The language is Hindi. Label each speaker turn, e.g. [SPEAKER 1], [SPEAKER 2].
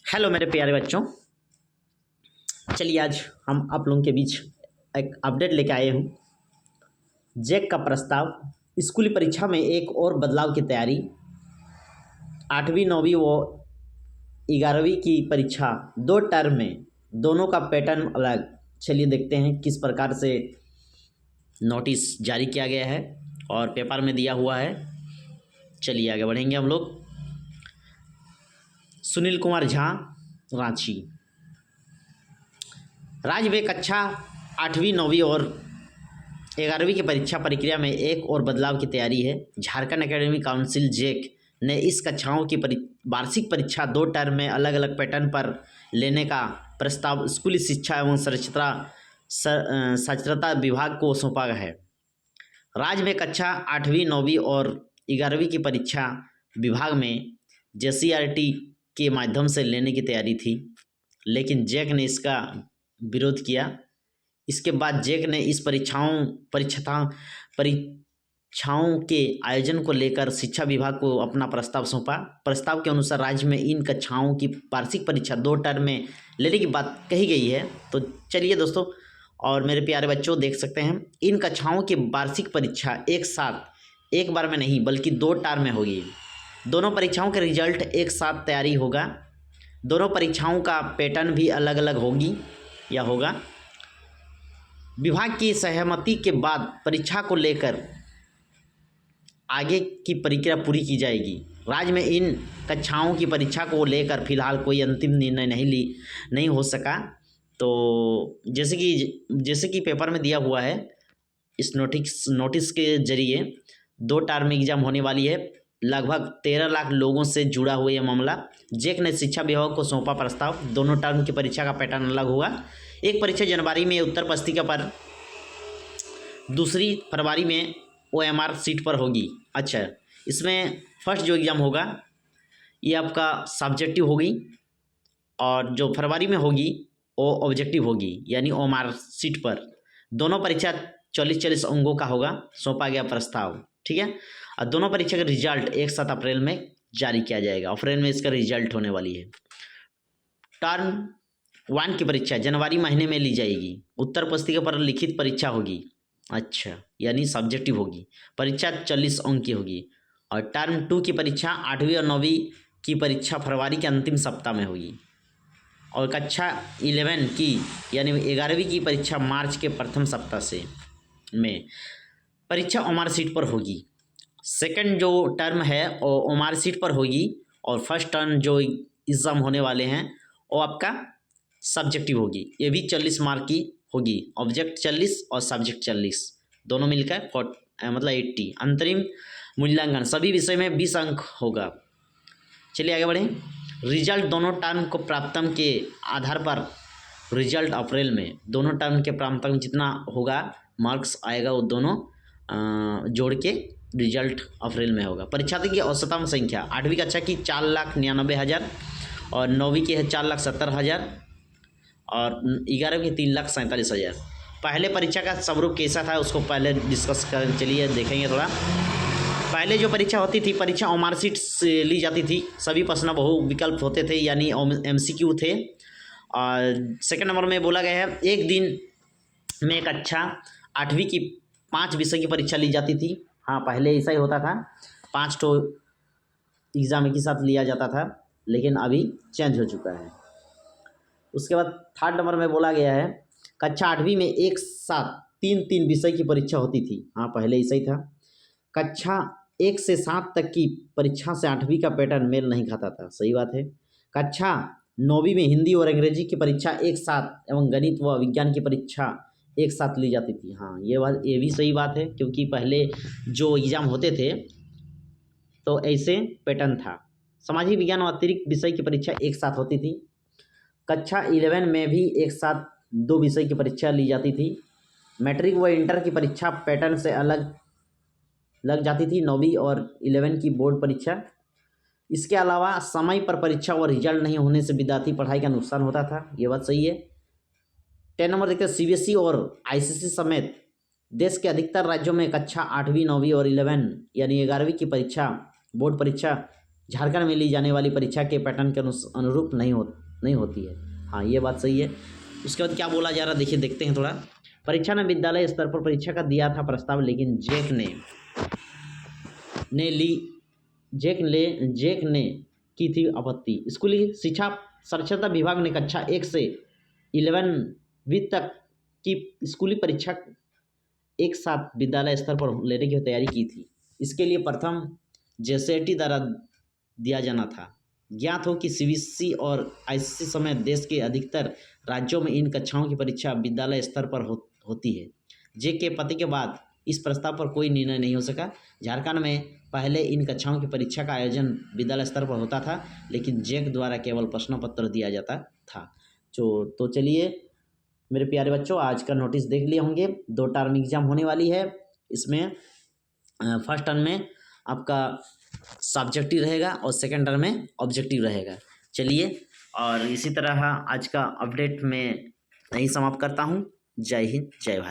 [SPEAKER 1] हेलो मेरे प्यारे बच्चों। चलिए आज हम आप लोगों के बीच एक अपडेट लेके आए हूँ। जैक का प्रस्ताव, स्कूली परीक्षा में एक और बदलाव की तैयारी, 8वीं 9वीं व 11वीं की परीक्षा 2 टर्म में, दोनों का पैटर्न अलग। चलिए देखते हैं किस प्रकार से नोटिस जारी किया गया है और पेपर में दिया हुआ है। चलिए आगे बढ़ेंगे हम लोग। सुनील कुमार झा, रांची। राज्य में कक्षा 8वीं 9वीं और 11वीं की परीक्षा प्रक्रिया में एक और बदलाव की तैयारी है। झारखंड एकेडमिक काउंसिल जैक ने इस कक्षाओं की वार्षिक परीक्षा 2 टर्म में अलग अलग पैटर्न पर लेने का प्रस्ताव स्कूली शिक्षा एवं साक्षरता विभाग को सौंपा है। राज्य में कक्षा 8वीं 9वीं और 11वीं की परीक्षा विभाग में JCRT के माध्यम से लेने की तैयारी थी, लेकिन जैक ने इसका विरोध किया। इसके बाद जैक ने इस परीक्षाओं के आयोजन को लेकर शिक्षा विभाग को अपना प्रस्ताव सौंपा। प्रस्ताव के अनुसार राज्य में इन कक्षाओं की वार्षिक परीक्षा 2 टर्म में लेने की बात कही गई है। तो चलिए दोस्तों और मेरे प्यारे बच्चों, देख सकते हैं इन कक्षाओं की वार्षिक परीक्षा एक साथ, एक बार में नहीं बल्कि 2 टर्म में होगी। दोनों परीक्षाओं के रिजल्ट एक साथ तैयारी होगा। दोनों परीक्षाओं का पैटर्न भी अलग अलग होगा। विभाग की सहमति के बाद परीक्षा को लेकर आगे की प्रक्रिया पूरी की जाएगी। राज्य में इन कक्षाओं की परीक्षा को लेकर फिलहाल कोई अंतिम निर्णय नहीं हो सका। तो जैसे कि पेपर में दिया हुआ है, इस नोटिस के जरिए 2 टर्म एग्जाम होने वाली है। लगभग 13 लाख लोगों से जुड़ा हुआ यह मामला। जैक ने शिक्षा विभाग को सौंपा प्रस्ताव। दोनों टर्म की परीक्षा का पैटर्न अलग होगा। एक परीक्षा जनवरी में उत्तर पुस्तिका पर, दूसरी फरवरी में OMR सीट पर होगी। अच्छा, इसमें फर्स्ट जो एग्ज़ाम होगा ये आपका सब्जेक्टिव होगी और जो फरवरी में होगी वो ऑब्जेक्टिव होगी, यानी OMR सीट पर। दोनों परीक्षा 40-40 अंकों का होगा। सौंपा गया प्रस्ताव, ठीक है। और दोनों परीक्षा का रिजल्ट एक 7 अप्रैल में जारी किया जाएगा। अप्रैल में इसका रिजल्ट होने वाली है। टर्म 1 की परीक्षा जनवरी महीने में ली जाएगी। उत्तर पुस्तिका पर लिखित परीक्षा होगी। अच्छा, यानी सब्जेक्टिव होगी। परीक्षा 40 अंक की होगी। और टर्म 2 की परीक्षा 8वीं और 9वीं की परीक्षा फरवरी के अंतिम सप्ताह में होगी। और कक्षा 11 की यानी 11वीं की परीक्षा मार्च के प्रथम सप्ताह में परीक्षा OMR सीट पर होगी। सेकंड जो टर्म है वो OMR सीट पर होगी और फर्स्ट टर्म जो एग्ज़ाम होने वाले हैं वो आपका सब्जेक्टिव होगी। ये भी 40 मार्क की होगी। ऑब्जेक्ट 40 और सब्जेक्ट 40 दोनों मिलकर मतलब 80। अंतरिम मूल्यांकन सभी विषय में 20 अंक होगा। चलिए आगे बढ़ें। रिजल्ट दोनों टर्म को प्राप्तम के आधार पर रिजल्ट अप्रैल में, दोनों टर्म के प्राप्तम जितना होगा मार्क्स आएगा वो दोनों जोड़ के रिजल्ट अप्रैल में होगा। परीक्षार्थी की औसतम संख्या 8वीं कक्षा की 4,99,000 और 9वीं की है 4,70,000 और 11वीं की 3,47,000। पहले परीक्षा का स्वरूप कैसा था उसको पहले डिस्कस कर, चलिए देखेंगे थोड़ा। पहले जो परीक्षा होती थी, परीक्षा OMR सीट से ली जाती थी। सभी प्रश्न बहु विकल्प होते थे, यानी MCQ थे। और सेकंड नंबर में बोला गया है एक दिन में कक्षा 8वीं की 5 विषय की परीक्षा ली जाती थी। हाँ, पहले ऐसा ही होता था, 5 तो एग्ज़ाम एक ही साथ लिया जाता था, लेकिन अभी चेंज हो चुका है। उसके बाद थर्ड नंबर में बोला गया है कक्षा 8वीं में एक साथ 3 विषय की परीक्षा होती थी। हाँ, पहले ऐसा ही था। कक्षा 1 से 7 तक की परीक्षा से 8वीं का पैटर्न मेल नहीं खाता था। सही बात है। कक्षा 9वीं में हिंदी और अंग्रेजी की परीक्षा एक साथ एवं गणित व विज्ञान की परीक्षा एक साथ ली जाती थी। हाँ, ये भी सही बात है, क्योंकि पहले जो एग्ज़ाम होते थे तो ऐसे पैटर्न था। सामाजिक विज्ञान और अतिरिक्त विषय की परीक्षा एक साथ होती थी। कक्षा 11 में भी एक साथ 2 विषय की परीक्षा ली जाती थी। मैट्रिक व इंटर की परीक्षा पैटर्न से अलग लग जाती थी। 9वीं और 11 की बोर्ड परीक्षा। इसके अलावा समय पर परीक्षा व रिजल्ट नहीं होने से विद्यार्थी पढ़ाई का नुकसान होता था। ये बात सही है। 10 नंबर देखते हैं। CBSE और ICC समेत देश के अधिकतर राज्यों में कक्षा 8वीं 9वीं और 11 यानी 11वीं की परीक्षा बोर्ड परीक्षा झारखंड में ली जाने वाली परीक्षा के पैटर्न के अनुरूप नहीं होती है। हाँ, ये बात सही है। उसके बाद क्या बोला जा रहा है देखिए, देखते हैं थोड़ा। परीक्षा ने विद्यालय स्तर पर परीक्षा का दिया था प्रस्ताव, लेकिन जेक ने की थी आपत्ति। स्कूली शिक्षा साक्षरता विभाग ने कक्षा 1 से 11वीं तक की स्कूली परीक्षा एक साथ विद्यालय स्तर पर लेने की तैयारी की थी। इसके लिए प्रथम जेसेटी द्वारा दिया जाना था। ज्ञात हो कि सीबीएसई और आईसीएसई समेत देश के अधिकतर राज्यों में इन कक्षाओं की परीक्षा विद्यालय स्तर पर होती है। जे के पति के बाद इस प्रस्ताव पर कोई निर्णय नहीं हो सका। झारखंड में पहले इन कक्षाओं की परीक्षा का आयोजन विद्यालय स्तर पर होता था, लेकिन जेक द्वारा केवल प्रश्न पत्र दिया जाता था। तो चलिए मेरे प्यारे बच्चों, आज का नोटिस देख लिए होंगे। 2 टर्म एग्जाम होने वाली है। इसमें फर्स्ट टर्म में आपका सब्जेक्टिव रहेगा और सेकंड टर्म में ऑब्जेक्टिव रहेगा। चलिए, और इसी तरह आज का अपडेट मैं यहीं समाप्त करता हूँ। जय हिंद, जय भारत।